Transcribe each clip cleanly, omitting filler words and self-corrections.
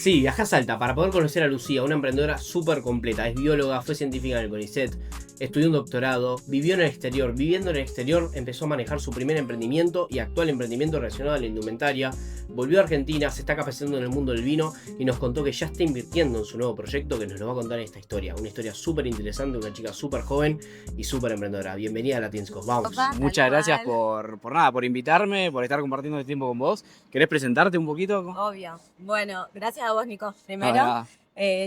Sí, viajé a Salta para poder conocer a Lucía, una emprendedora súper completa. Es bióloga, fue científica en el CONICET, estudió un doctorado, vivió en el exterior. Viviendo en el exterior empezó a manejar su primer emprendimiento y actual emprendimiento relacionado a la indumentaria. Volvió a Argentina, se está capacitando en el mundo del vino y nos contó que ya está invirtiendo en su nuevo proyecto que nos lo va a contar en esta historia. Una historia súper interesante, una chica súper joven y súper emprendedora. Bienvenida a Latinscos, vamos. Opa, tal Muchas gracias cual. por nada, por invitarme, por estar compartiendo este tiempo con vos. ¿Querés presentarte un poquito? Obvio. Bueno, gracias a vos, Nico. No, de Primero, nada.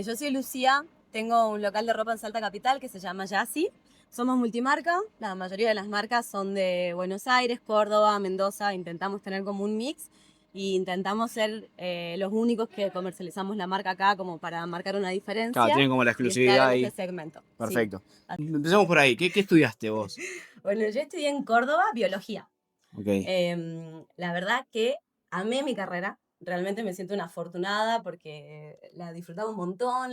yo soy Lucía, tengo un local de ropa en Salta Capital que se llama Yassi. Somos multimarca, la mayoría de las marcas son de Buenos Aires, Córdoba, Mendoza. Intentamos tener como un mix y intentamos ser los únicos que comercializamos la marca acá como para marcar una diferencia. Claro, tienen como la y estar exclusividad en ahí. ese segmento. Sí. Perfecto. Empecemos por ahí. ¿Qué estudiaste vos? Bueno, yo estudié en Córdoba biología. Ok. La verdad que amé mi carrera, realmente me siento una afortunada porque la disfrutaba un montón,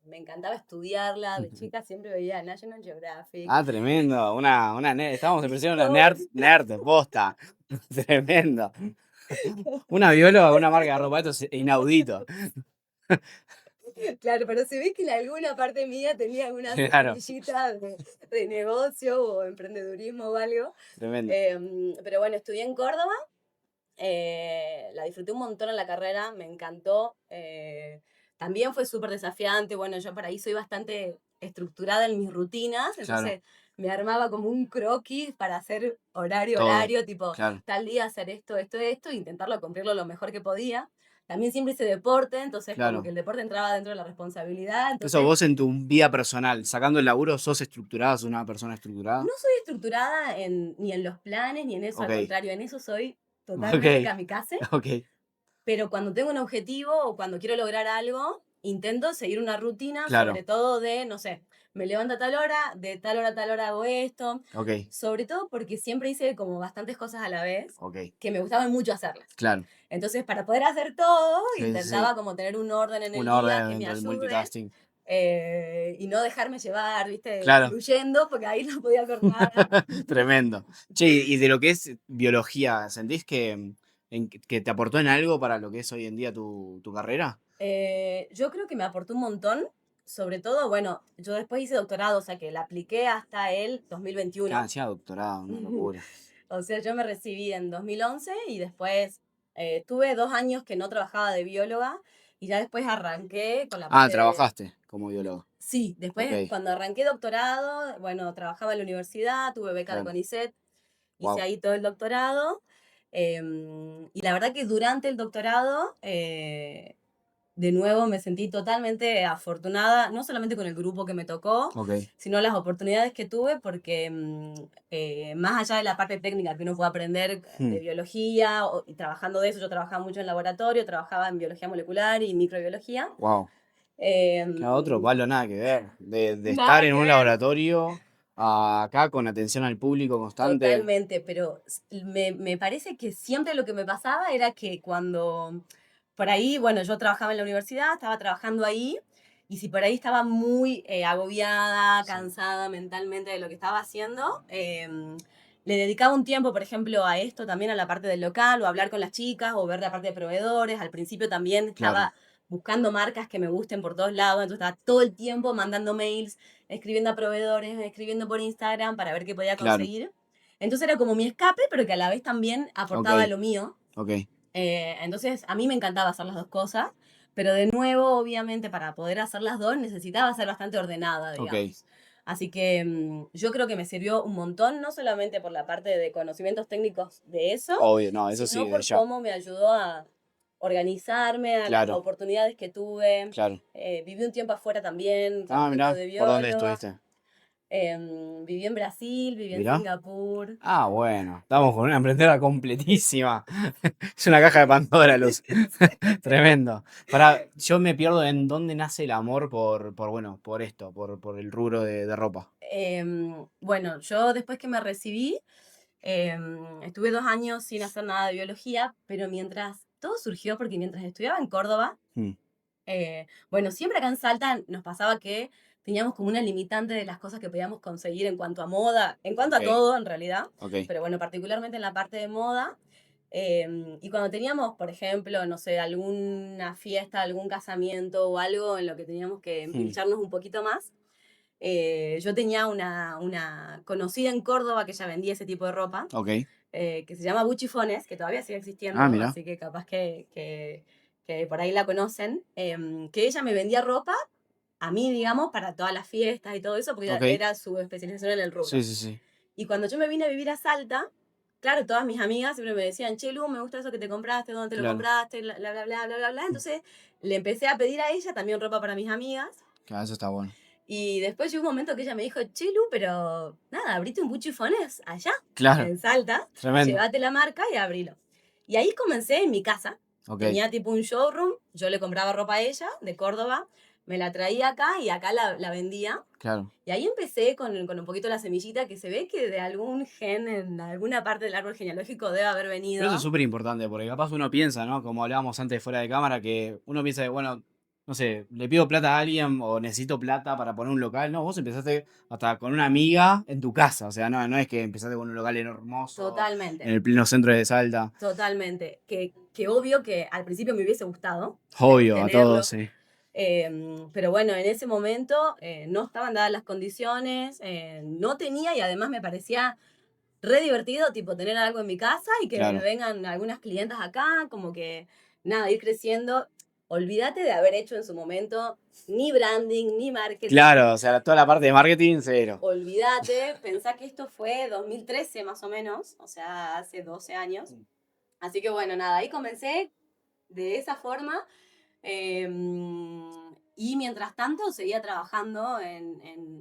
me encantaba estudiarla, de chica siempre veía National Geographic. Ah, tremendo. Una nerd. Estábamos ofreciendo unas nerd, posta. Tremendo. Una bióloga con una marca de ropa, esto es inaudito. Claro, pero se ve que en alguna parte mía tenía alguna Claro. semillita de negocio o emprendedurismo o algo. Tremendo. Pero bueno, estudié en Córdoba, la disfruté un montón en la carrera, me encantó. También fue súper desafiante. Bueno, yo por ahí soy bastante estructurada en mis rutinas, entonces me armaba como un croquis para hacer horario, tipo Claro. tal día hacer esto, e intentarlo cumplirlo lo mejor que podía. También siempre hice deporte, entonces Claro. como que el deporte entraba dentro de la responsabilidad. Entonces, Eso vos en tu vida personal, sacando el laburo, ¿sos estructurada? ¿Sos una persona estructurada? no soy estructurada ni en los planes ni en eso, Ok. al contrario, en eso soy totalmente kamikaze. Ok. Pero cuando tengo un objetivo o cuando quiero lograr algo, intento seguir una rutina, Claro. sobre todo de, no sé, me levanto a tal hora, de tal hora a tal hora hago esto. Ok. Sobre todo porque siempre hice como bastantes cosas a la vez Ok. que me gustaban mucho hacerlas. Claro. Entonces, para poder hacer todo, Sí, intentaba sí. como tener un orden en el Un día orden que me dentro del ayude multitasking. y no dejarme llevar, ¿viste? Claro. Fluyendo, porque ahí no podía hacer nada. Tremendo. Che, y de lo que es biología, ¿sentís que te aportó en algo para lo que es hoy en día tu carrera? Yo creo que me aportó un montón, sobre todo, bueno, yo después hice doctorado, o sea que la apliqué hasta el 2021. Claro, encima doctorado, una locura. O sea, yo me recibí en 2011 y después tuve 2 años que no trabajaba de bióloga y ya después arranqué con la parte de... Trabajaste como biólogo. Sí, después Ok. cuando arranqué doctorado, bueno, trabajaba en la universidad, tuve beca de Claro. CONICET, hice Wow. ahí todo el doctorado. Y la verdad que durante el doctorado, de nuevo me sentí totalmente afortunada, no solamente con el grupo que me tocó, Ok. sino las oportunidades que tuve, porque más allá de la parte técnica que uno puede aprender de biología, y trabajando de eso, yo trabajaba mucho en laboratorio, trabajaba en biología molecular y microbiología. Wow. Claro, otro palo nada que ver. De Nada estar en que un ver. laboratorio a acá con atención al público constante. Totalmente, pero me parece que siempre lo que me pasaba era que cuando por ahí, bueno, yo trabajaba en la universidad, estaba trabajando ahí, y si por ahí estaba muy agobiada, Sí. cansada mentalmente de lo que estaba haciendo, le dedicaba un tiempo, por ejemplo, a esto también, a la parte del local, o a hablar con las chicas, o ver la parte de proveedores. Al principio también estaba buscando marcas que me gusten por todos lados, entonces estaba todo el tiempo mandando mails, escribiendo a proveedores, escribiendo por Instagram para ver qué podía conseguir. Entonces era como mi escape, pero que a la vez también aportaba lo mío. Ok. Entonces a mí me encantaba hacer las dos cosas, pero de nuevo, obviamente, para poder hacer las dos necesitaba ser bastante ordenada, digamos. Así que yo creo que me sirvió un montón, no solamente por la parte de conocimientos técnicos de eso, Obvio, no, eso sino sí, por ya. cómo me ayudó a organizarme, a las oportunidades que tuve. Claro. Viví un tiempo afuera también, Mirá, de ¿por dónde bióloga. estuviste? Viví en Brasil, viví en Mirá. Singapur. Bueno, estamos con una emprendedora completísima. Es una caja de Pandora, Luz. Tremendo. Yo me pierdo en dónde nace el amor bueno, por esto, por el rubro de ropa. Bueno, yo después que me recibí, estuve 2 años sin hacer nada de biología, pero mientras todo surgió, porque mientras estudiaba en Córdoba, bueno, siempre acá en Salta nos pasaba que teníamos como una limitante de las cosas que podíamos conseguir en cuanto a moda, en cuanto a todo en realidad, pero bueno, particularmente en la parte de moda. Y cuando teníamos, por ejemplo, no sé, alguna fiesta, algún casamiento o algo en lo que teníamos que empilcharnos un poquito más, yo tenía una conocida en Córdoba que ya vendía ese tipo de ropa, Ok. que se llama Buchifones, que todavía sigue existiendo, Ah, mira. así que capaz que por ahí la conocen, que ella me vendía ropa a mí, digamos, para todas las fiestas y todo eso, porque Ok. era su especialización en el rubro. Sí, sí, sí. Y cuando yo me vine a vivir a Salta, claro, todas mis amigas siempre me decían, che, Lu, me gusta eso que te compraste, dónde te lo Claro. compraste, bla, bla, bla, bla, bla, bla, bla. Entonces le empecé a pedir a ella también ropa para mis amigas. Claro, eso está bueno. Y después llegó un momento que ella me dijo, che, Lu, pero nada, abrite un Buchifones allá, Claro. en Salta, Tremendo. llévate la marca y abrilo. Y ahí comencé en mi casa. Ok. Tenía tipo un showroom, yo le compraba ropa a ella de Córdoba, me la traía acá y acá la vendía. Claro. Y ahí empecé con un poquito la semillita que se ve que de algún gen en alguna parte del árbol genealógico debe haber venido. Pero eso es súper importante, porque capaz uno piensa, ¿no? Como hablábamos antes fuera de cámara, que uno piensa que, bueno, no sé, le pido plata a alguien o necesito plata para poner un local. No, vos empezaste hasta con una amiga en tu casa. O sea, no es que empezaste con un local hermoso en Totalmente, el pleno centro de Salta. totalmente. Que obvio que al principio me hubiese gustado Obvio, a tenerlo. todos, sí. Pero bueno, en ese momento no estaban dadas las condiciones, no tenía y además me parecía re divertido, tipo, tener algo en mi casa y que Claro. me vengan algunas clientas acá, como que, nada, ir creciendo. Olvídate de haber hecho en su momento ni branding, ni marketing. Claro, o sea, toda la parte de marketing, cero. Olvídate, pensá que esto fue 2013 más o menos, o sea, hace 12 años. Así que bueno, nada, ahí comencé de esa forma. Y mientras tanto seguía trabajando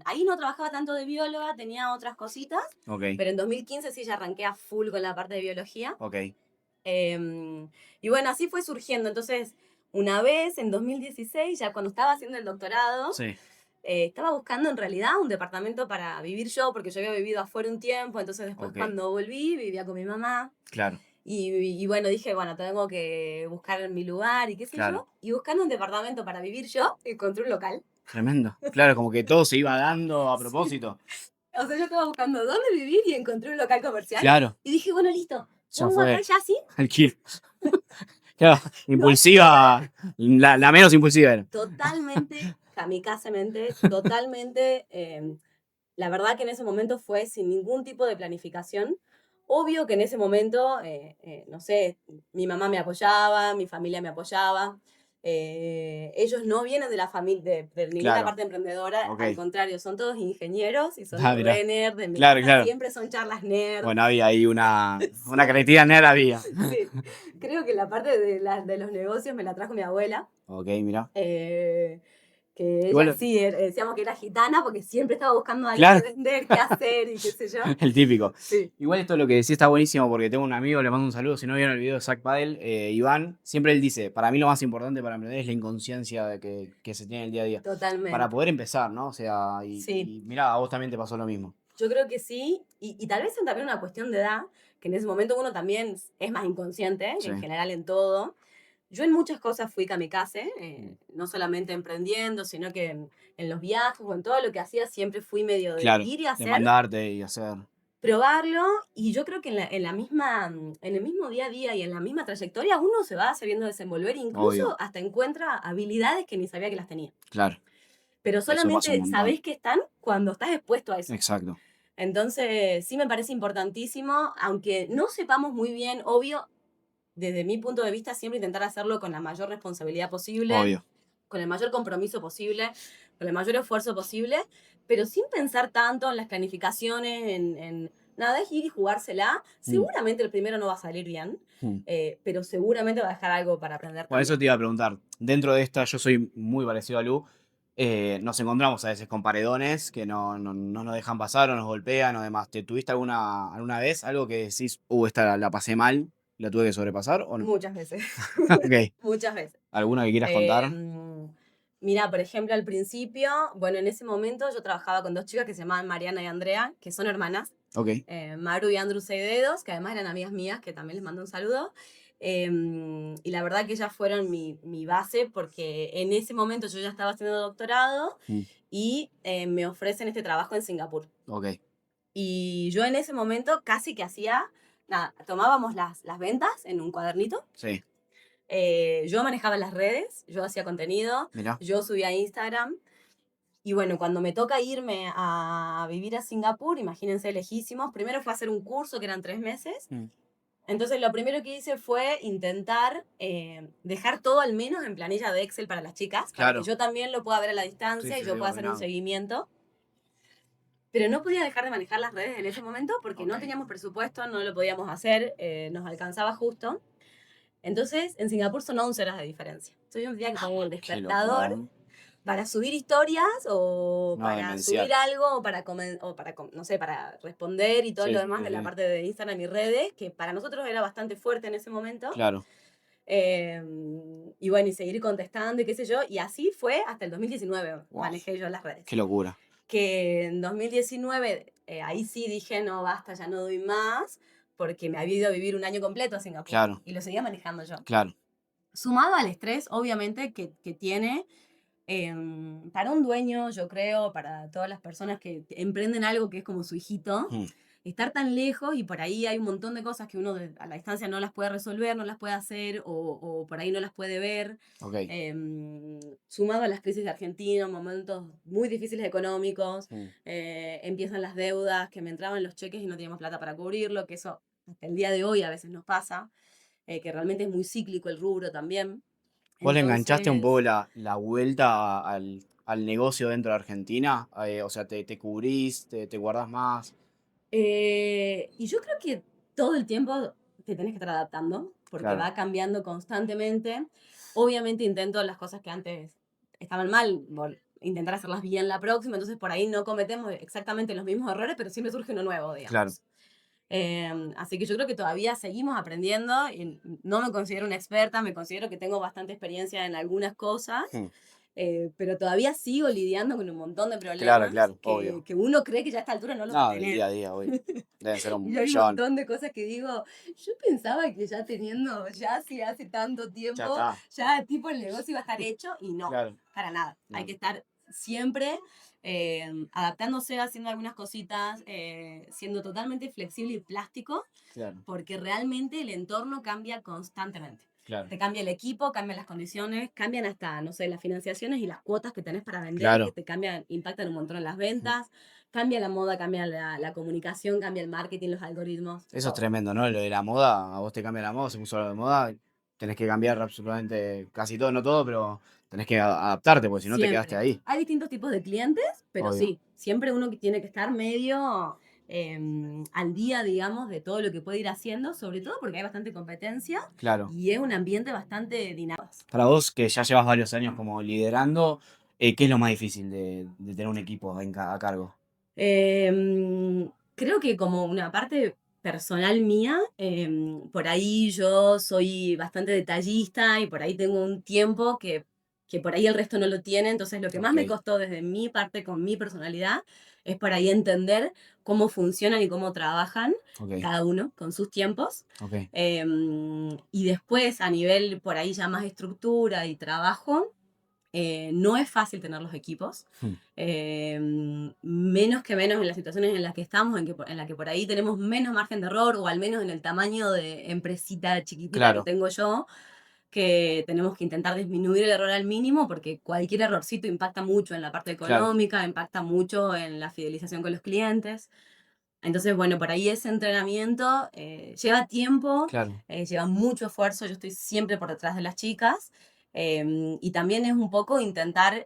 Ahí no trabajaba tanto de bióloga, tenía otras cositas, Ok, pero en 2015 sí ya arranqué a full con la parte de biología. ok. Y bueno, así fue surgiendo. Entonces, una vez, en 2016, ya cuando estaba haciendo el doctorado, Sí, estaba buscando en realidad un departamento para vivir yo, porque yo había vivido afuera un tiempo, entonces después Ok. cuando volví vivía con mi mamá. claro, Y bueno, dije, bueno, tengo que buscar mi lugar y qué sé claro. yo. Y buscando un departamento para vivir yo, encontré un local. Tremendo. Claro, como que todo se iba dando a propósito. O sea, yo estaba buscando dónde vivir y encontré un local comercial. Claro, Y dije, bueno, listo. ya Pongo acá fue. ya sí. Alquilo. Claro, impulsiva. La menos impulsiva era. Totalmente, kamikazemente, totalmente. La verdad que en ese momento fue sin ningún tipo de planificación. Obvio que en ese momento, no sé, mi mamá me apoyaba, mi familia me apoyaba. Ellos no vienen de la familia, de ninguna Claro. parte emprendedora, Ok. al contrario, son todos ingenieros y son Ah, mirá. re nerd. En mi Claro, casa claro. siempre son charlas nerd. Bueno, había ahí una creatividad nerd había. Sí, creo que la parte de los negocios me la trajo mi abuela. Ok, mira. Que ella Igual, sí, decíamos que era gitana porque siempre estaba buscando a alguien claro. que vender, qué hacer y qué sé yo. El típico. Sí. Igual esto lo que decía está buenísimo porque tengo un amigo, le mando un saludo, si no vieron el video de Zach Padel, Iván, siempre él dice, para mí lo más importante para emprender es la inconsciencia de que se tiene el día a día. Totalmente. Para poder empezar, ¿no? O sea, Sí. y mirá, a vos también te pasó lo mismo. Yo creo que sí, y tal vez es también una cuestión de edad, que en ese momento uno también es más inconsciente, Sí. en general en todo. Yo en muchas cosas fui kamikaze, no solamente emprendiendo, sino que en los viajes o en todo lo que hacía siempre fui medio de Claro, ir y de hacer, mandarte y hacer. probarlo, y yo creo que en el mismo día a día y en la misma trayectoria uno se va sabiendo desenvolver, incluso Obvio. hasta encuentra habilidades que ni sabía que las tenía. Claro, Pero pasa un solamente montón. sabés que están cuando estás expuesto a eso. Exacto. Entonces, sí me parece importantísimo, aunque no sepamos muy bien, obvio, desde mi punto de vista, siempre intentar hacerlo con la mayor responsabilidad posible, Obvio. con el mayor compromiso posible, con el mayor esfuerzo posible, pero sin pensar tanto en las planificaciones, nada, es ir y jugársela. Seguramente el primero no va a salir bien, pero seguramente va a dejar algo para aprender Bueno, eso también. te iba a preguntar. Dentro de esta, yo soy muy parecido a Lu. Nos encontramos a veces con paredones que no nos dejan pasar o nos golpean o demás. ¿Te tuviste alguna vez algo que decís, esta la pasé mal, la tuve que sobrepasar o no? Muchas veces. Ok. Muchas veces. ¿Alguna que quieras contar? Mira, por ejemplo, al principio, bueno, en ese momento yo trabajaba con dos chicas que se llamaban Mariana y Andrea, que son hermanas. Ok. Maru y Andrew Seidedos, que además eran amigas mías, que también les mando un saludo. Y la verdad que ellas fueron mi base, porque en ese momento yo ya estaba haciendo doctorado y me ofrecen este trabajo en Singapur. Ok. Y yo en ese momento casi que hacía nada, tomábamos las ventas en un cuadernito. Sí, Yo manejaba las redes, yo hacía contenido, mirá. yo subía a Instagram. Y bueno, cuando me toca irme a vivir a Singapur, imagínense, lejísimos, primero fue hacer un curso que eran 3 meses. Mm. Entonces lo primero que hice fue intentar dejar todo al menos en planilla de Excel para las chicas, para Claro. que yo también lo pueda ver a la distancia Sí, y sí, yo sí, pueda hacer un ordenado. seguimiento. Pero no podía dejar de manejar las redes en ese momento porque no Ok. teníamos presupuesto, no lo podíamos hacer, nos alcanzaba justo. Entonces en Singapur son 11 horas de diferencia. Entonces yo me tenía que poner el Qué locura, despertador ¿no? para subir historias o No, para demencial. subir algo o no sé, para responder y todo Sí, lo sí, demás de la sí. parte de Instagram y redes, que para nosotros era bastante fuerte en ese momento. Claro. Y bueno, y seguir contestando y qué sé yo. Y así fue hasta el 2019, Wow. manejé yo las redes. Qué locura. Que en 2019, ahí sí dije, no, basta, ya no doy más, porque me había ido a vivir un año completo a Singapur. Claro. Y lo seguía manejando yo. Claro. Sumado al estrés, obviamente, que tiene para un dueño, yo creo, para todas las personas que emprenden algo que es como su hijito, Mm. estar tan lejos y por ahí hay un montón de cosas que uno a la distancia no las puede resolver, no las puede hacer o por ahí no las puede ver. Ok. Sumado a las crisis de Argentina, momentos muy difíciles económicos, Mm. empiezan las deudas, que me entraban los cheques y no teníamos plata para cubrirlo, que eso hasta el día de hoy a veces nos pasa, que realmente es muy cíclico el rubro también. ¿Vos le enganchaste un poco Entonces, la vuelta al negocio dentro de Argentina? O sea, ¿te cubrís, te guardás más? y yo creo que todo el tiempo te tenés que estar adaptando, porque Claro. va cambiando constantemente. Obviamente intento las cosas que antes estaban mal, intentar hacerlas bien la próxima, entonces por ahí no cometemos exactamente los mismos errores, pero siempre surge uno nuevo, digamos. Claro. Así que yo creo que todavía seguimos aprendiendo y no me considero una experta, me considero que tengo bastante experiencia en algunas cosas. Mm. Pero todavía sigo lidiando con un montón de Claro, problemas claro, obvio. que uno cree que ya a esta altura no los va No, a del tener. día a día, obvio. Deben ser un Y hay un millón. montón de cosas que digo, yo pensaba que ya teniendo, ya si hace tanto Ya tiempo, está. ya tipo el negocio iba a estar hecho y no, Claro. para nada. No. Hay que estar siempre adaptándose, haciendo algunas cositas, siendo totalmente flexible y plástico, Claro. porque realmente el entorno cambia constantemente. Claro. Te cambia el equipo, cambian las condiciones, cambian hasta, no sé, las financiaciones y las cuotas que tenés para vender, Claro. que te cambian, impactan un montón en las ventas. Cambia la moda, cambia la comunicación, cambia el marketing, los algoritmos. Eso es todo. tremendo, ¿no? Lo de la moda, a vos te cambia la moda, se puso algo de moda, tenés que cambiar absolutamente casi todo, no todo, pero tenés que adaptarte, porque si no te quedaste Siempre. ahí. Hay distintos tipos de clientes, pero Obvio. sí, siempre uno que tiene que estar medio al día, digamos, de todo lo que puede ir haciendo, sobre todo porque hay bastante competencia Claro. y es un ambiente bastante dinámico. Para vos, que ya llevas varios años como liderando, ¿qué es lo más difícil de tener un equipo a cargo? Creo que como una parte personal mía, por ahí yo soy bastante detallista y por ahí tengo un tiempo que por ahí el resto no lo tiene, entonces lo que más me Ok. costó desde mi parte con mi personalidad es por ahí entender cómo funcionan y cómo trabajan Ok. cada uno con sus tiempos. Ok. Y después a nivel por ahí ya más estructura y trabajo, no es fácil tener los equipos, menos que menos en las situaciones en las que estamos, en la que por ahí tenemos menos margen de error, o al menos en el tamaño de empresita chiquitita Claro. que tengo yo, que tenemos que intentar disminuir el error al mínimo, porque cualquier errorcito impacta mucho en la parte Claro. económica, impacta mucho en la fidelización con los clientes. Entonces, bueno, por ahí ese entrenamiento lleva tiempo, Claro. lleva mucho esfuerzo, yo estoy siempre por detrás de las chicas. Y también es un poco intentar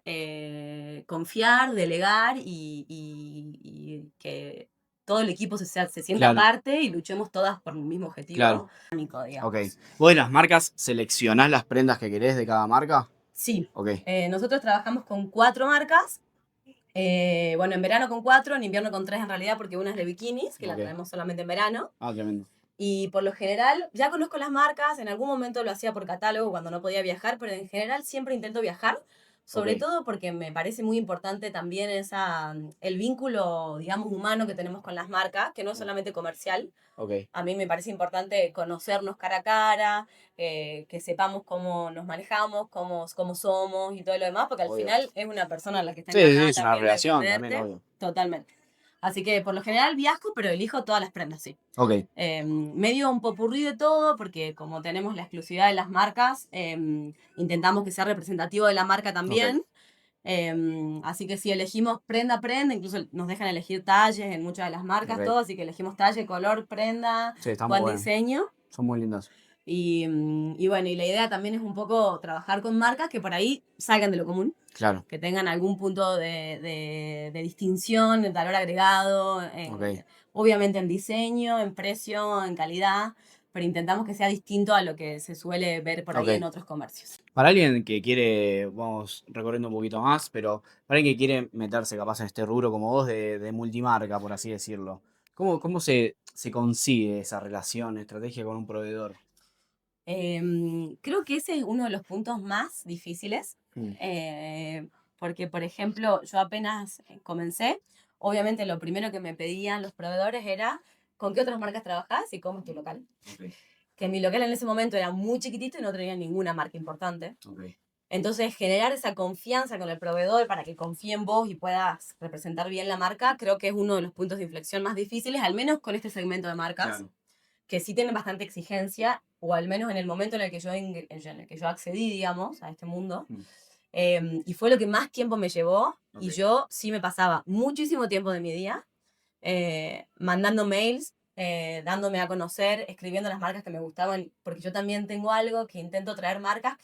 confiar, delegar y que todo el equipo se sienta Claro. parte y luchemos todas por el mismo objetivo. Claro. Único, digamos. Ok. ¿Vos de las marcas seleccionás las prendas que querés de cada marca? Sí, Ok. nosotros trabajamos con 4 marcas. Bueno, en verano con 4, en invierno con 3 en realidad, porque una es de bikinis, que la Ok. traemos solamente en verano. Ah, tremendo. Y por lo general, ya conozco las marcas, en algún momento lo hacía por catálogo cuando no podía viajar, pero en general siempre intento viajar, sobre Ok. todo porque me parece muy importante también el vínculo, digamos, humano que tenemos con las marcas, que no es solamente comercial. Ok. A mí me parece importante conocernos cara a cara, que sepamos cómo nos manejamos, cómo somos y todo lo demás, porque al Obvio. final es una persona la que está Sí, sí, encargada es una también de relación también, atenderte. obvio. Totalmente. Así que por lo general viajo, pero elijo todas las prendas, sí. Ok, Medio un popurrí de todo, porque como tenemos la exclusividad de las marcas, intentamos que sea representativo de la marca también. Así que si elegimos prenda a prenda, incluso nos dejan elegir talles en muchas de las marcas, Ok. todo, así que elegimos talle, color, prenda, sí, está muy buen bueno. diseño. Son muy lindos. Y bueno, y la idea también es un poco trabajar con marcas que por ahí salgan de lo común, Claro, que tengan algún punto de distinción, de valor agregado, ok. obviamente en diseño, en precio, en calidad, pero intentamos que sea distinto a lo que se suele ver por ahí Ok. en otros comercios. Para alguien que quiere, vamos recorriendo un poquito más, pero para alguien que quiere meterse capaz en este rubro como vos de multimarca, por así decirlo, ¿cómo se consigue esa relación, estrategia con un proveedor? Creo que ese es uno de los puntos más difíciles, Mm, porque, por ejemplo, yo apenas comencé, obviamente lo primero que me pedían los proveedores era con qué otras marcas trabajás y cómo es tu local. ok, Que mi local en ese momento era muy chiquitito y no tenía ninguna marca importante. ok. Entonces, generar esa confianza con el proveedor para que confíe en vos y puedas representar bien la marca, creo que es uno de los puntos de inflexión más difíciles, al menos con este segmento de marcas Claro. que sí tienen bastante exigencia, o al menos en el momento en el que yo accedí, digamos, a este mundo. Mm. Y fue lo que más tiempo me llevó, y Ok. yo sí me pasaba muchísimo tiempo de mi día mandando mails, dándome a conocer, escribiendo las marcas que me gustaban, porque yo también tengo algo que intento traer marcas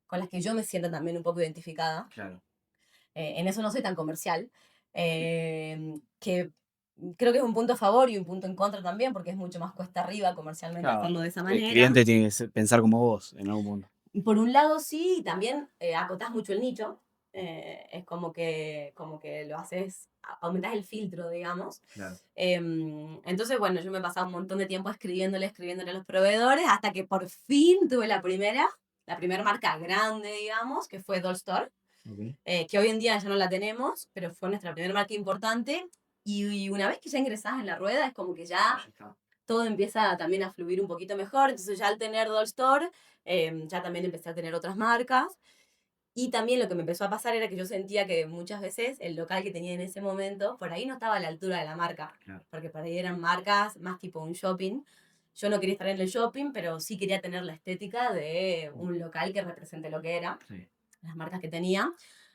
con las que yo me sienta también un poco identificada. Claro. En eso no soy tan comercial. Que creo que es un punto a favor y un punto en contra también, porque es mucho más cuesta arriba comercialmente Claro. hacerlo de esa El manera. cliente tiene que pensar como vos en algún punto. Y por un lado sí, y también acotás mucho el nicho. Es como que lo haces, aumentás el filtro, digamos. Claro. Entonces, bueno, yo me pasaba un montón de tiempo escribiéndole a los proveedores, hasta que por fin tuve la primera marca grande, digamos, que fue Doll Store. Ok. Que hoy en día ya no la tenemos, pero fue nuestra primera marca importante. Y una vez que ya ingresás en la rueda, es como que ya todo empieza también a fluir un poquito mejor. Entonces ya al tener Doll Store, ya también empecé a tener otras marcas. Y también lo que me empezó a pasar era que yo sentía que muchas veces el local que tenía en ese momento, por ahí no estaba a la altura de la marca. Claro. Porque por ahí eran marcas más tipo un shopping. Yo no quería estar en el shopping, pero sí quería tener la estética de un local que represente lo que era, Sí. las marcas que tenía.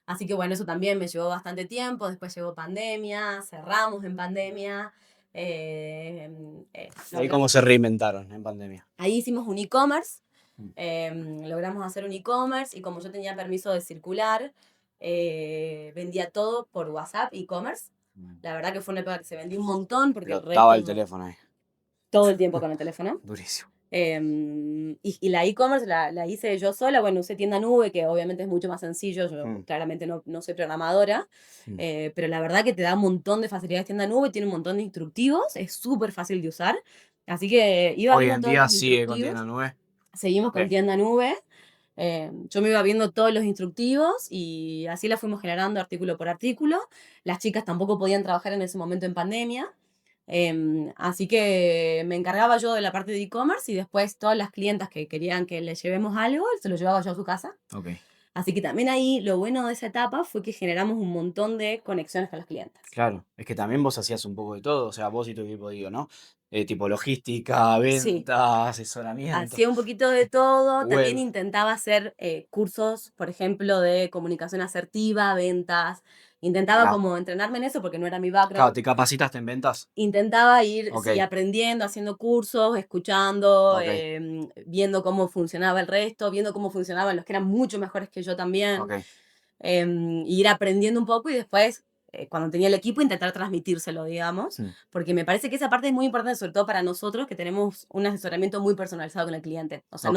Así que bueno, eso también me llevó bastante tiempo. Después llegó pandemia, cerramos en pandemia. Ahí cómo se reinventaron en pandemia. Ahí hicimos un e-commerce. Mm. Logramos hacer un e-commerce y como yo tenía permiso de circular, vendía todo por WhatsApp e-commerce. La verdad que fue una época que se vendió un montón porque el Estaba el resto teléfono ahí. todo el tiempo con el teléfono. Durísimo. Y la e-commerce la hice yo sola, bueno, usé tienda nube, que obviamente es mucho más sencillo, yo claramente no soy programadora, pero la verdad que te da un montón de facilidades tienda nube, tiene un montón de instructivos, es súper fácil de usar, así que iba Hoy viendo en todos día los sigue con instructivos, tienda nube. seguimos con Bien. tienda nube, yo me iba viendo todos los instructivos y así la fuimos generando artículo por artículo, las chicas tampoco podían trabajar en ese momento en pandemia, así que me encargaba yo de la parte de e-commerce y después todas las clientas que querían que les llevemos algo, se lo llevaba yo a su casa. Ok. Así que también ahí lo bueno de esa etapa fue que generamos un montón de conexiones con las clientes. Claro, es que también vos hacías un poco de todo, o sea, vos y tu equipo, digo, ¿no? Tipo logística, Sí, venta, asesoramiento, hacía un poquito de todo. También web. intentaba hacer cursos, por ejemplo, de comunicación asertiva, ventas. Intentaba Mirá. como entrenarme en eso porque no era mi Claro, background. ¿te capacitaste en ventas? Intentaba ir, Ok, sí, aprendiendo, haciendo cursos, escuchando, ok, viendo cómo funcionaba el resto, viendo cómo funcionaban los que eran mucho mejores que yo también, ok. ir aprendiendo un poco y después, cuando tenía el equipo, intentar transmitírselo, digamos, Mm. porque me parece que esa parte es muy importante, sobre todo para nosotros, que tenemos un asesoramiento muy personalizado con el cliente. O sea, Ok,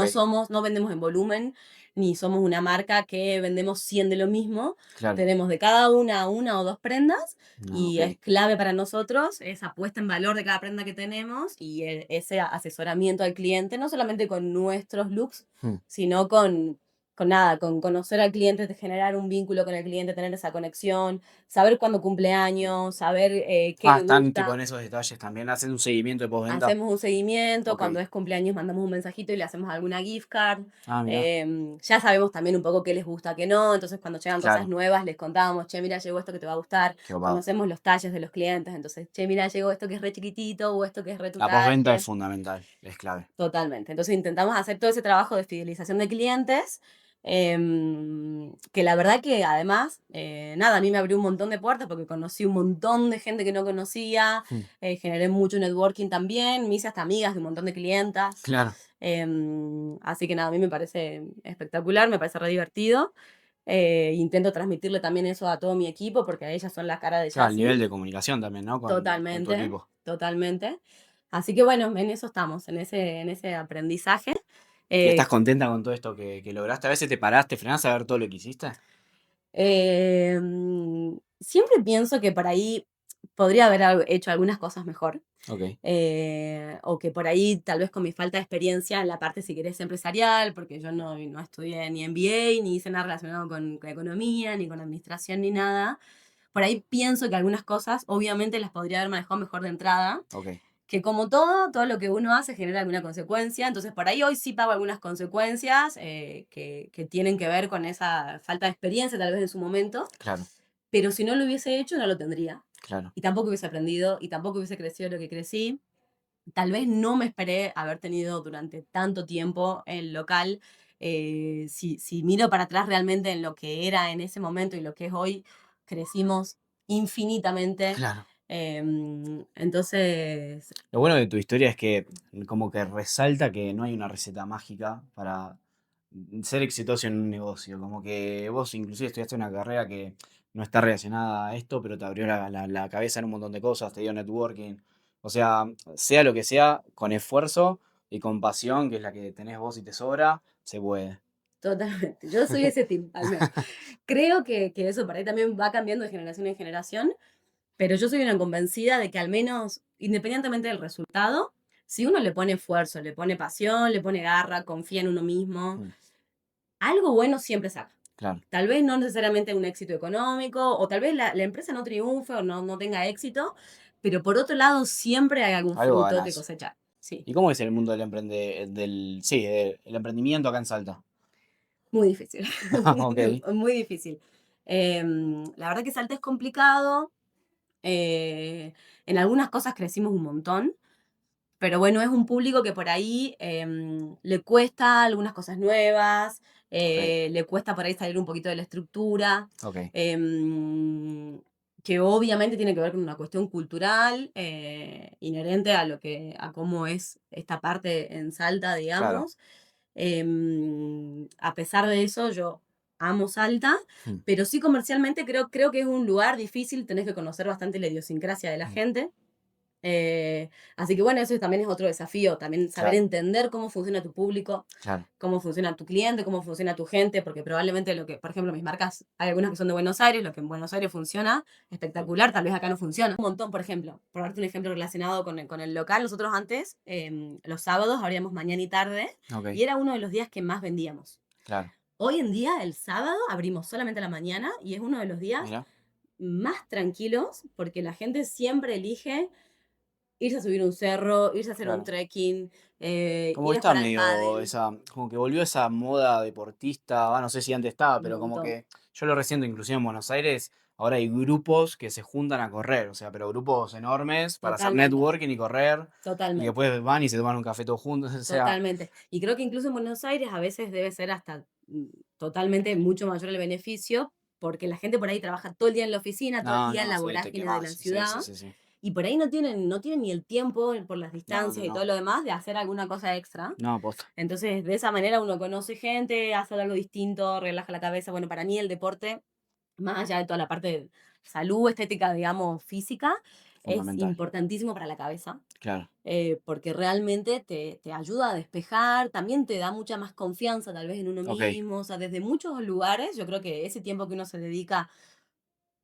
no vendemos en volumen, ni somos una marca que vendemos 100 de lo mismo. claro. Tenemos de cada una o dos prendas y Ok. es clave para nosotros esa puesta en valor de cada prenda que tenemos y ese asesoramiento al cliente, no solamente con nuestros looks, Mm. sino con nada, con conocer al cliente, de generar un vínculo con el cliente, tener esa conexión, saber cuándo cumple años, saber qué le Están tipo gusta. en esos detalles también. Hacen un seguimiento de postventa. Hacemos un seguimiento, Ok. cuando es cumpleaños mandamos un mensajito y le hacemos alguna gift card. Mira. Ya sabemos también un poco qué les gusta, qué no. Entonces cuando llegan cosas Claro. nuevas les contamos, che, mira, llegó esto que te va a gustar. Qué copado. Conocemos los talles de los clientes. Entonces, che, mira, llegó esto que es re chiquitito o esto que es re tu La postventa talle. es fundamental, es clave. Totalmente. Entonces intentamos hacer todo ese trabajo de fidelización de clientes, que la verdad que además, nada, a mí me abrió un montón de puertas porque conocí un montón de gente que no conocía, generé mucho networking también, me hice hasta amigas de un montón de clientas. Claro. Así que nada, a mí me parece espectacular, me parece re divertido. Intento transmitirle también eso a todo mi equipo porque ellas son la cara de Claro, el Yassi. nivel de comunicación también, ¿no? Con tu Totalmente, equipo. totalmente. Así que bueno, en eso estamos, en ese aprendizaje. ¿Y estás contenta con todo esto que lograste? A veces te paraste, frenás a ver todo lo que hiciste. Siempre pienso que por ahí podría haber hecho algunas cosas mejor. Ok. O que por ahí, tal vez con mi falta de experiencia en la parte, si querés, empresarial, porque yo no estudié ni MBA, ni hice nada relacionado con economía, ni con administración, ni nada. Por ahí pienso que algunas cosas, obviamente, las podría haber manejado mejor de entrada. Ok. Que como todo lo que uno hace genera alguna consecuencia. Entonces, por ahí hoy sí pago algunas consecuencias que tienen que ver con esa falta de experiencia, tal vez en su momento. Claro. Pero si no lo hubiese hecho, no lo tendría. Claro. Y tampoco hubiese aprendido, y tampoco hubiese crecido lo que crecí. Tal vez no me esperé haber tenido durante tanto tiempo el local. Si miro para atrás realmente en lo que era en ese momento y lo que es hoy, crecimos infinitamente. Claro. Entonces, Lo bueno de tu historia es que como que resalta que no hay una receta mágica para ser exitoso en un negocio. Como que vos inclusive estudiaste una carrera que no está relacionada a esto, pero te abrió la cabeza en un montón de cosas, te dio networking. O sea lo que sea, con esfuerzo y con pasión, que es la que tenés vos y te sobra, se puede. totalmente. Yo soy ese team, al menos. Creo que eso por ahí también va cambiando de generación en generación, pero yo soy una convencida de que al menos, independientemente del resultado, si uno le pone esfuerzo, le pone pasión, le pone garra, confía en uno mismo, Mm. algo bueno siempre saca. Claro. Tal vez no necesariamente un éxito económico, o tal vez la empresa no triunfe o no tenga éxito, pero por otro lado siempre hay algún Algo fruto que ganás. cosechar. Sí, ¿Y cómo es el mundo el emprendimiento acá en Salta? muy difícil. Ok. Muy difícil. La verdad que Salta es complicado. En algunas cosas crecimos un montón, pero bueno, es un público que por ahí le cuesta algunas cosas nuevas, le cuesta por ahí salir un poquito de la estructura, Ok. que obviamente tiene que ver con una cuestión cultural inherente a cómo es esta parte en Salta, Claro. digamos. A pesar de eso, yo amo Salta, Mm. pero sí comercialmente creo que es un lugar difícil, tenés que conocer bastante la idiosincrasia de la Mm. gente. Así que bueno, eso también es otro desafío, también saber Claro. entender cómo funciona tu público, Claro. cómo funciona tu cliente, cómo funciona tu gente, porque probablemente por ejemplo, mis marcas, hay algunas que son de Buenos Aires, lo que en Buenos Aires funciona espectacular, tal vez acá no funciona. Un montón, por ejemplo, por darte un ejemplo relacionado con el local, nosotros antes, los sábados abríamos mañana y tarde, Ok. y era uno de los días que más vendíamos. Claro. Hoy en día, el sábado, abrimos solamente a la mañana, y es uno de los días Mira. más tranquilos, porque la gente siempre elige irse a subir un cerro, irse a hacer un Claro. trekking, Como que ir a está jugar al medio pádel. como que volvió esa moda deportista, no sé si antes estaba, Un pero como montón. que yo lo resiento inclusive en Buenos Aires, ahora hay grupos que se juntan a correr, o sea, pero grupos enormes para hacer Totalmente, networking y correr, y totalmente, después van y se toman un café todos juntos, o sea, totalmente. Y creo que incluso en Buenos Aires a veces debe ser hasta totalmente mucho mayor el beneficio, porque la gente por ahí trabaja todo el día en la oficina, todo el día en no, la sí, te vorágine de la quemás, sí, sí, ciudad, sí, sí. y por ahí no tienen ni el tiempo por las No, no, distancias y todo no, lo demás de hacer alguna cosa extra. no, posta, Entonces, de esa manera uno conoce gente, hace algo distinto, relaja la cabeza. Bueno, para mí el deporte, más allá de toda la parte de salud, estética, digamos, física, es fundamental, importantísimo para la cabeza, claro, porque realmente te ayuda a despejar, también te da mucha más confianza tal vez en uno ok, mismo, o sea, desde muchos lugares, yo creo que ese tiempo que uno se dedica,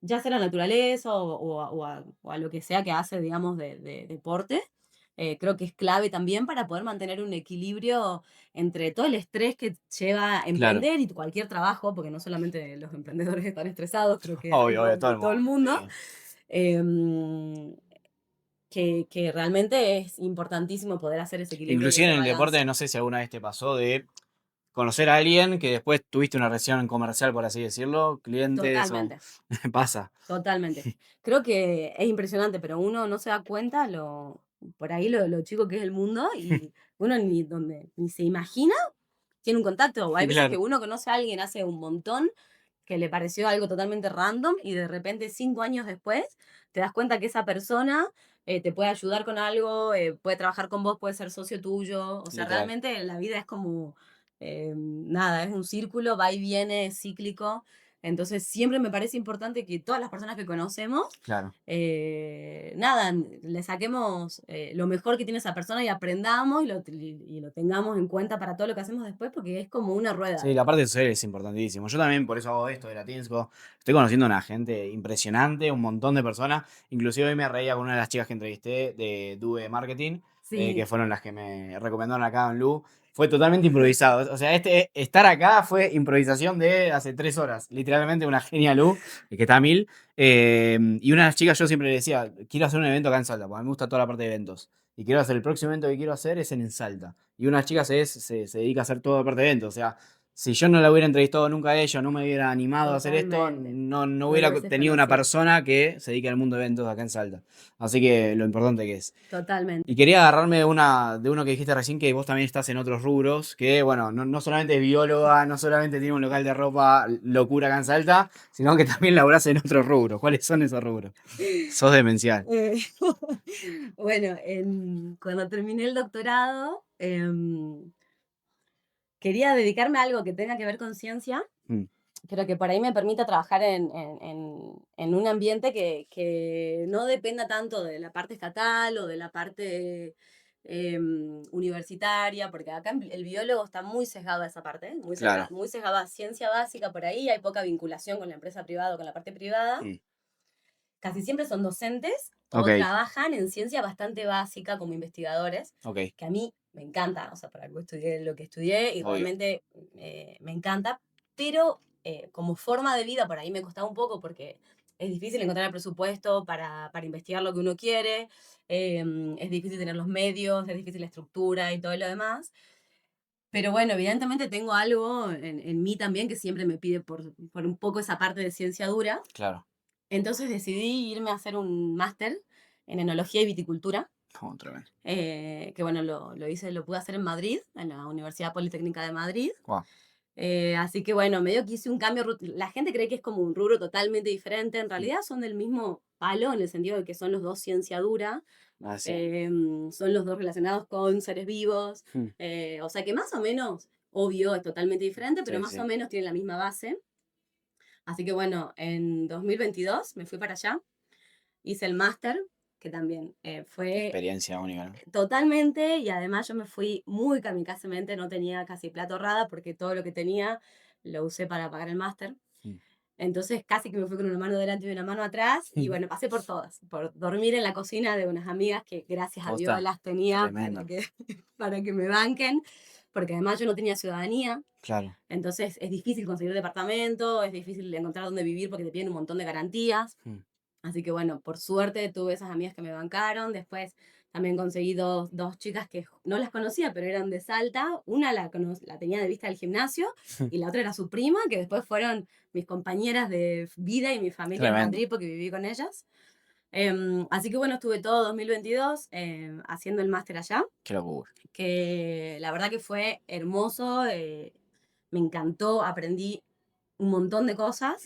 ya sea a la naturaleza o a lo que sea que hace, digamos, de deporte, creo que es clave también para poder mantener un equilibrio entre todo el estrés que lleva Claro. emprender y cualquier trabajo, porque no solamente los emprendedores están estresados, creo que Obvio, algo obvio, todo de el todo el mundo. mundo. Sí. em, que realmente es importantísimo poder hacer ese equilibrio y Inclusive ese en el deporte, balance. no sé si alguna vez te pasó de conocer a alguien que después tuviste una relación comercial, por así decirlo, clientes o Totalmente. pasa. Totalmente. Creo que es impresionante, pero uno no se da cuenta por ahí lo chico que es el mundo y uno ni se imagina tiene un contacto. Hay veces que Claro. uno conoce a alguien hace un montón que le pareció algo totalmente random y de repente 5 años después te das cuenta que esa persona te puede ayudar con algo, puede trabajar con vos, puede ser socio tuyo. O sea, Literal. realmente la vida es como, nada, es un círculo, va y viene, es cíclico. Entonces siempre me parece importante que todas las personas que conocemos, Claro. nada, le saquemos lo mejor que tiene esa persona y aprendamos y lo tengamos en cuenta para todo lo que hacemos después, porque es como una rueda, Sí, la digamos. parte social es importantísimo. Yo también por eso hago esto de la Teensco. Estoy conociendo a una gente impresionante, un montón de personas. Inclusive hoy me reía con una de las chicas que entrevisté de Due Marketing, que Sí, fueron las que me recomendaron acá en Lu. Fue totalmente improvisado. O sea, estar acá fue improvisación de hace 3 horas. Literalmente una genia Lu, que está a mil. Y una de las chicas yo siempre le decía, quiero hacer un evento acá en Salta, porque a mí me gusta toda la parte de eventos. Y quiero hacer el próximo evento que quiero hacer es en Salta. Y una de las chicas se dedica a hacer toda la parte de eventos. O sea, si yo no la hubiera entrevistado nunca a ella, no me hubiera animado a hacer esto, totalmente. no No lo hubiera hubieses tenido una conocido. persona que se dedique al mundo de eventos acá en Salta. Así que lo importante que es. Y Totalmente. quería agarrarme de uno que dijiste recién, que vos también estás en otros rubros, que bueno, no solamente es bióloga, no solamente tiene un local de ropa locura acá en Salta, sino que también laburás en otros rubros. ¿Cuáles son esos rubros? Sos demencial. Eh, bueno, cuando terminé el doctorado, quería dedicarme a algo que tenga que ver con ciencia, Mm, pero que por ahí me permita trabajar en un ambiente que no dependa tanto de la parte estatal o de la parte universitaria, porque acá el biólogo está muy sesgado a esa parte, claro. muy sesgado a ciencia básica por ahí, hay poca vinculación con la empresa privada o con la parte privada. Mm, Casi siempre son docentes ok, o trabajan en ciencia bastante básica como investigadores, ok, que a mí me encanta, o sea, por algo estudié lo que estudié y obvio. realmente me encanta, pero como forma de vida por ahí me costaba un poco porque es difícil encontrar el presupuesto para investigar lo que uno quiere, es difícil tener los medios, es difícil la estructura y todo lo demás. Pero bueno, evidentemente tengo algo en mí también que siempre me pide por un poco esa parte de ciencia dura. Claro. Entonces decidí irme a hacer un máster en enología y viticultura, Oh, tremendo. que bueno, lo pude hacer en Madrid, en la Universidad Politécnica de Madrid. Guau. Así que bueno, medio que hice un cambio. La gente cree que es como un rubro totalmente diferente. En Mm, realidad son del mismo palo, en el sentido de que son los dos ciencia dura, ah, sí. son los dos relacionados con seres vivos. Mm, O sea que más o menos, obvio, es totalmente diferente, pero sí, más o sí. menos tienen la misma base. Así que bueno, en 2022 me fui para allá. Hice el máster, que también Qué fue experiencia única, ¿no? totalmente, y además yo me fui muy kamikazamente, no tenía casi plata ahorrada porque todo lo que tenía lo usé para pagar el máster. Mm. Entonces casi que me fui con una mano delante y una mano atrás, y bueno, pasé por todas, por dormir en la cocina de unas amigas que gracias a Dios Posta. las tenía Tremendo. para que me banquen, porque además yo no tenía ciudadanía, Claro. entonces es difícil conseguir departamento, es difícil encontrar dónde vivir porque te piden un montón de garantías. Mm. Así que bueno, por suerte tuve esas amigas que me bancaron. Después también conseguí dos chicas que no las conocía, pero eran de Salta. Una la tenía de vista del gimnasio y la otra era su prima, que después fueron mis compañeras de vida y mi familia en Tremendo. Madrid porque viví con ellas. Así que bueno, estuve todo 2022 haciendo el máster allá, Qué locura. que la verdad que fue hermoso, me encantó, aprendí un montón de cosas.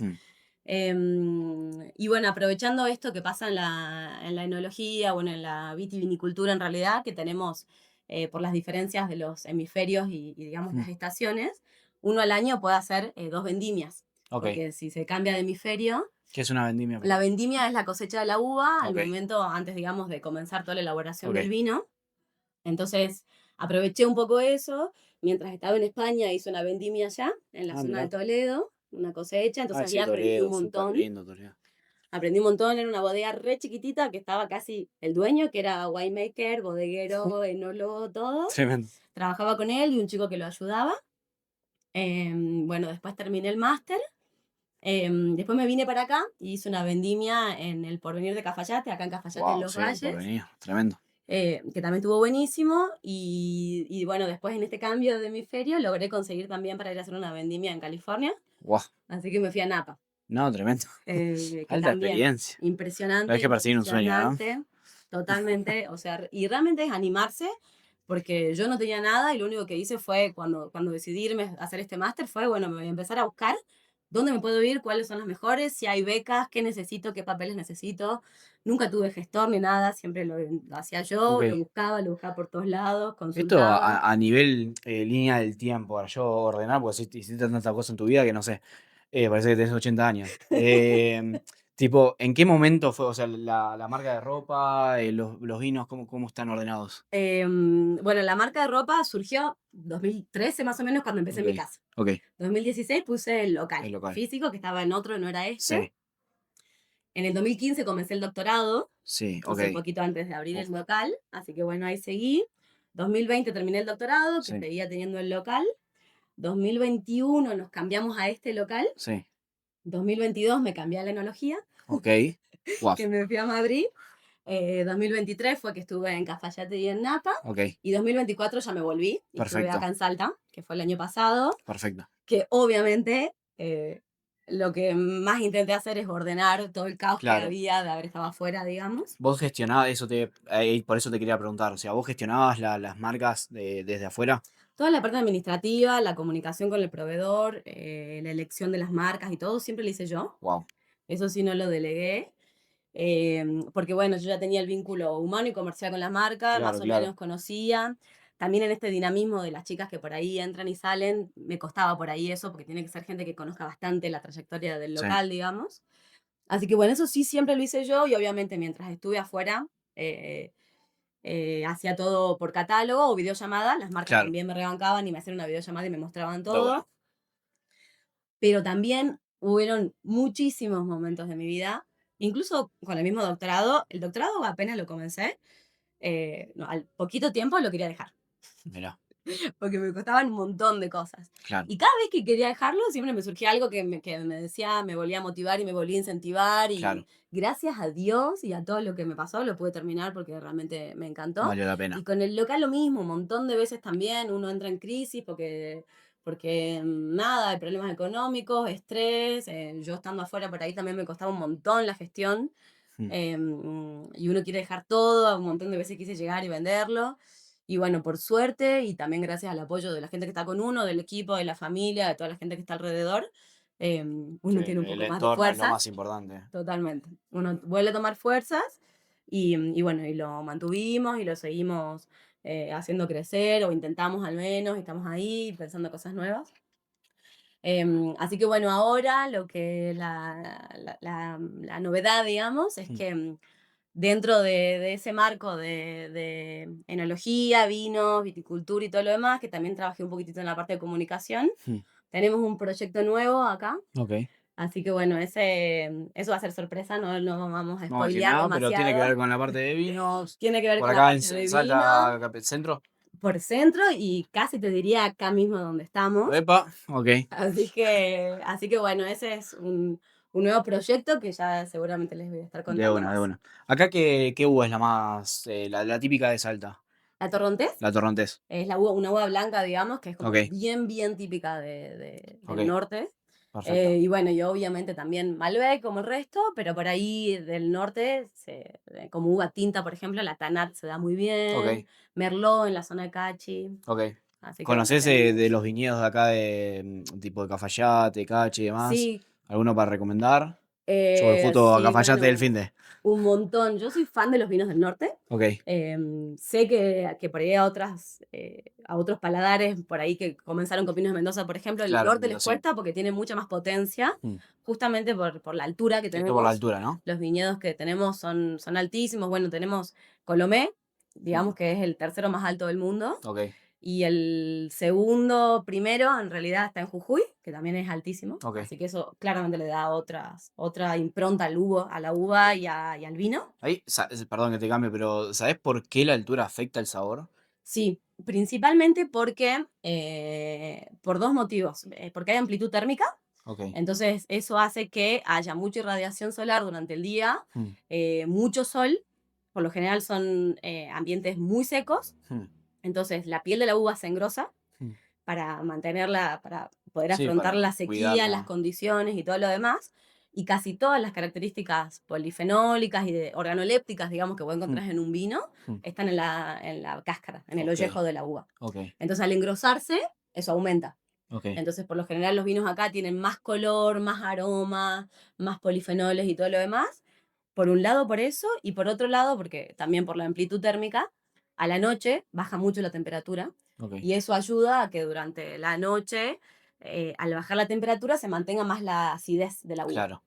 Mm, Y bueno, aprovechando esto que pasa en la enología, bueno, en la vitivinicultura en realidad, que tenemos por las diferencias de los hemisferios y digamos mm. las estaciones, uno al año puede hacer 2 vendimias, Ok. porque si se cambia de hemisferio, ¿Qué es una vendimia? la Perdón? vendimia es la cosecha de la uva al Ok, momento antes, digamos, de comenzar toda la elaboración del ok. vino. Entonces, aproveché un poco eso. Mientras estaba en España, hice una vendimia allá, en la Ah, zona de mirá. Toledo, una cosecha. Ah, Entonces ahí sí, aprendí un Toledo, súper montón. lindo Toledo. Aprendí un montón, era una bodega re chiquitita que estaba casi el dueño, que era winemaker, bodeguero, enólogo, todo. Tremendo. Trabajaba con él y un chico que lo ayudaba. Bueno, después terminé el máster. Después me vine para acá y hice una vendimia en el Porvenir de Cafayate, acá en Cafayate, en Wow, Los sí, Valles, por venir. Tremendo. que también estuvo buenísimo. Y bueno, después en este cambio de hemisferio logré conseguir también para ir a hacer una vendimia en California. Wow. Así que me fui a Napa, No, tremendo. que Alta también experiencia. Hay impresionante, que perseguir un sueño, ¿no? impresionante, totalmente. O sea, y realmente es animarse, porque yo no tenía nada y lo único que hice fue, cuando decidí irme a hacer este máster, fue, bueno, me voy a empezar a buscar dónde me puedo ir, cuáles son las mejores, si hay becas, qué necesito, qué papeles necesito. Nunca tuve gestor ni nada, siempre lo hacía yo, Ok. lo buscaba por todos lados, Esto consultaba. a nivel línea del tiempo, para yo ordenar, porque hiciste tanta cosa en tu vida que no sé. Parece que tenés 80 años. Tipo, ¿en qué momento fue? O sea, la marca de ropa, los vinos, ¿cómo están ordenados? Bueno, la marca de ropa surgió 2013 más o menos cuando empecé en mi Ok, casa. ok, 2016 puse el local el local. físico, que estaba en otro, no era este. Sí, En el 2015 comencé el doctorado, sí, ok. hice un poquito antes de abrir Uf, el local, así que bueno, ahí seguí. 2020 terminé el doctorado, que sí, seguía teniendo el local. 2021 nos cambiamos a este local. sí, 2022 me cambié a la enología, ok. Wow, que me fui a Madrid. 2023 fue que estuve en Cafayate y en Napa. ok, Y 2024 ya me volví y estuve perfecto, acá en Salta, que fue el año pasado, perfecto. que obviamente lo que más intenté hacer es ordenar todo el caos que Claro. había de haber estado afuera, digamos. Vos gestionabas, por eso te quería preguntar, o sea, vos gestionabas las marcas desde afuera. Toda la parte administrativa, la comunicación con el proveedor, la elección de las marcas y todo, siempre lo hice yo. Wow, Eso sí no lo delegué. Porque bueno, yo ya tenía el vínculo humano y comercial con la marca, claro, más o claro. menos conocía. También en este dinamismo de las chicas que por ahí entran y salen, me costaba por ahí eso, porque tiene que ser gente que conozca bastante la trayectoria del Sí, local, digamos. Así que bueno, eso sí siempre lo hice yo y obviamente mientras estuve afuera, hacía todo por catálogo o videollamada. Las marcas claro, también me rebancaban y me hacían una videollamada y me mostraban re bueno. todo. Pero también hubieron muchísimos momentos de mi vida, incluso con el mismo doctorado. El doctorado apenas lo comencé, no, al poquito tiempo lo quería dejar, Mirá, porque me costaban un montón de cosas. claro, Y cada vez que quería dejarlo, siempre me surgía algo que me decía, me volvía a motivar y me volvía a incentivar. claro, Y gracias a Dios y a todo lo que me pasó, lo pude terminar porque realmente me encantó. valió la Y pena. con el local lo mismo, un montón de veces también uno entra en crisis porque nada, hay problemas económicos, estrés. Yo estando afuera por ahí también me costaba un montón la gestión. Mm, Y uno quiere dejar todo, un montón de veces quise llegar y venderlo. Y bueno, por suerte y también gracias al apoyo de la gente que está con uno, del equipo, de la familia, de toda la gente que está alrededor, sí, uno tiene un el poco más de entorno es lo fuerzas, más importante. totalmente. Uno vuelve a tomar fuerzas y bueno, y lo mantuvimos y lo seguimos haciendo crecer o intentamos al menos, y estamos ahí pensando cosas nuevas. Así que bueno, ahora lo que la novedad, digamos, es Mm, que dentro de ese marco de enología, vinos, viticultura y todo lo demás, que también trabajé un poquitito en la parte de comunicación, mm, tenemos un proyecto nuevo acá. ok. Así que bueno, eso va a ser sorpresa, no vamos a No decir spoilear nada, pero tiene que ver demasiado. con la parte de vinos. Tiene que ver Por con la acá en parte de vino, Salta, acá en centro. por centro y casi te diría acá mismo donde estamos. Epa, ok. Así que bueno, ese es un nuevo proyecto que ya seguramente les voy a estar De contando una, de más. una. Acá, ¿qué uva es la más, la típica de Salta? La Torrontés La torrontés. es una uva blanca, digamos, que es como Ok, bien, bien típica del ok, norte. perfecto. Y bueno, y obviamente también Malbec como el resto, pero por ahí del norte, como uva tinta, por ejemplo, la Tanat se da muy bien, Ok, Merlot en la zona de Cachi, ok. así que bueno, ¿Conocés de tenemos. los viñedos de acá tipo de Cafayate, Cachi y demás? Sí, ¿Alguno para recomendar? Yo voy justo a sí, Cafayate del bueno, finde. un montón. Yo soy fan de los vinos del norte. Ok, Sé que por ahí a otros paladares, por ahí que comenzaron con vinos de Mendoza, por ejemplo, el claro, norte les Mendoza. cuesta porque tiene mucha más potencia, Mm. justamente por la altura que Esto por la tenemos. altura, ¿no? Los viñedos que tenemos son altísimos. Bueno, tenemos Colomé, Mm. digamos que es el tercero más alto del mundo. Ok, Y el segundo, primero, en realidad está en Jujuy, que también es altísimo. Ok. Así que eso claramente le da otra impronta a la uva y al vino. Ahí, perdón que te cambie, pero ¿sabés por qué la altura afecta el sabor? Sí, principalmente porque, por dos motivos. Porque hay amplitud térmica, Ok. entonces eso hace que haya mucha irradiación solar durante el día, mucho sol, por lo general son ambientes muy secos, entonces la piel de la uva se engrosa para mantenerla, para poder Sí, afrontar para la sequía, las cuidarla. condiciones y todo lo demás. Y casi todas las características polifenólicas y organolépticas, digamos, que vos encontrás en un vino, están en la cáscara, en el Ok. ollejo de la uva. Ok. Entonces, al engrosarse, eso aumenta. Ok. Entonces, por lo general, los vinos acá tienen más color, más aroma, más polifenoles y todo lo demás. Por un lado, por eso, y por otro lado, porque también por la amplitud térmica, a la noche baja mucho la temperatura Ok. y eso ayuda a que durante la noche, al bajar la temperatura, se mantenga más la acidez de la uva. Claro.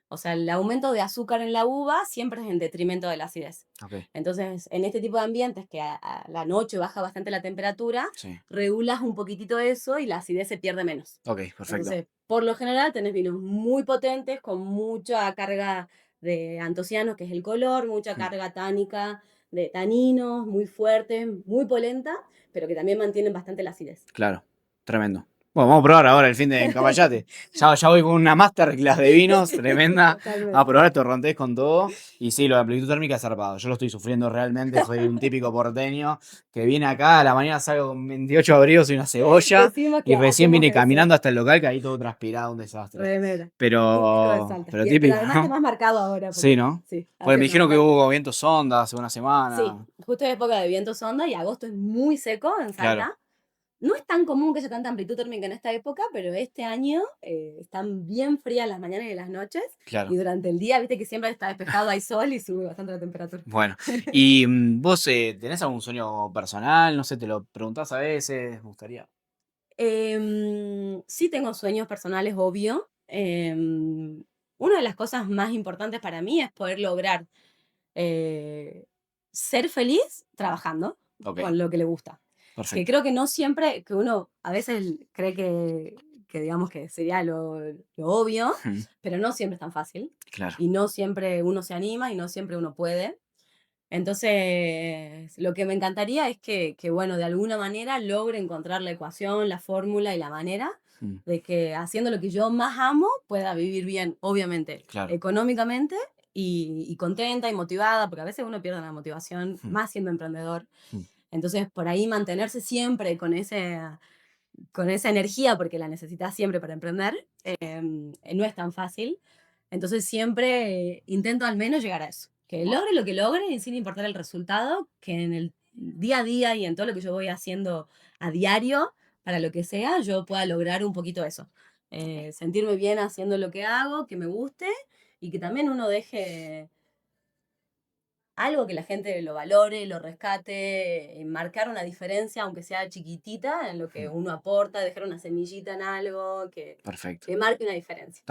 O sea, el aumento de azúcar en la uva siempre es en detrimento de la acidez. Ok. Entonces, en este tipo de ambientes que a la noche baja bastante la temperatura, Sí. regulas un poquitito eso y la acidez se pierde menos. Ok, perfecto. Entonces, por lo general tenés vinos muy potentes, con mucha carga de antocianos, que es el color, mucha carga tánica de taninos, muy fuertes, muy polenta, pero que también mantienen bastante la acidez. Claro, tremendo. Bueno, vamos a probar ahora el fin de en Cafayate. Ya voy con una masterclass de vinos, tremenda. Totalmente. Vamos a probar estos rontés con todo. Y sí, lo de amplitud térmica es zarpado. Yo lo estoy sufriendo realmente. Soy un típico porteño que viene acá, a la mañana salgo con 28 abrigos y una cebolla. Decimos Y que recién hacemos vine eso. caminando hasta el local, caí todo transpirado, un desastre. Remera. Típico de Pero Salta. típico, Pero además ¿no? está más marcado ahora. Sí, ¿no? Sí, Porque me hace dijeron que más. hubo vientos sonda hace una semana. Sí, justo es época de viento sonda y agosto es muy seco en Salta. Claro. No es tan común que haya tanta amplitud térmica en esta época, pero este año están bien frías las mañanas y las noches. Claro. Y durante el día, viste que siempre está despejado, hay sol y sube bastante la temperatura. Bueno, y vos tenés algún sueño personal, no sé, te lo preguntás a veces, me gustaría. Sí tengo sueños personales, obvio. Una de las cosas más importantes para mí es poder lograr ser feliz trabajando Ok, con lo que le gusta. Que perfecto. creo que no siempre, que uno a veces cree que digamos que sería lo obvio, pero no siempre es tan fácil. Claro, Y no siempre uno se anima y no siempre uno puede. Entonces, lo que me encantaría es que, bueno, de alguna manera logre encontrar la ecuación, la fórmula y la manera de que haciendo lo que yo más amo pueda vivir bien, obviamente, claro. económicamente y contenta y motivada, porque a veces uno pierde la motivación más siendo emprendedor. Entonces, por ahí mantenerse siempre con esa energía, porque la necesitas siempre para emprender, no es tan fácil. Entonces, siempre intento al menos llegar a eso. Que logre lo que logre y sin importar el resultado, que en el día a día y en todo lo que yo voy haciendo a diario, para lo que sea, yo pueda lograr un poquito eso. Sentirme bien haciendo lo que hago, que me guste y que también uno deje algo que la gente lo valore, lo rescate, marcar una diferencia, aunque sea chiquitita, en lo que uno aporta, dejar una semillita en algo Perfecto. que marque una diferencia.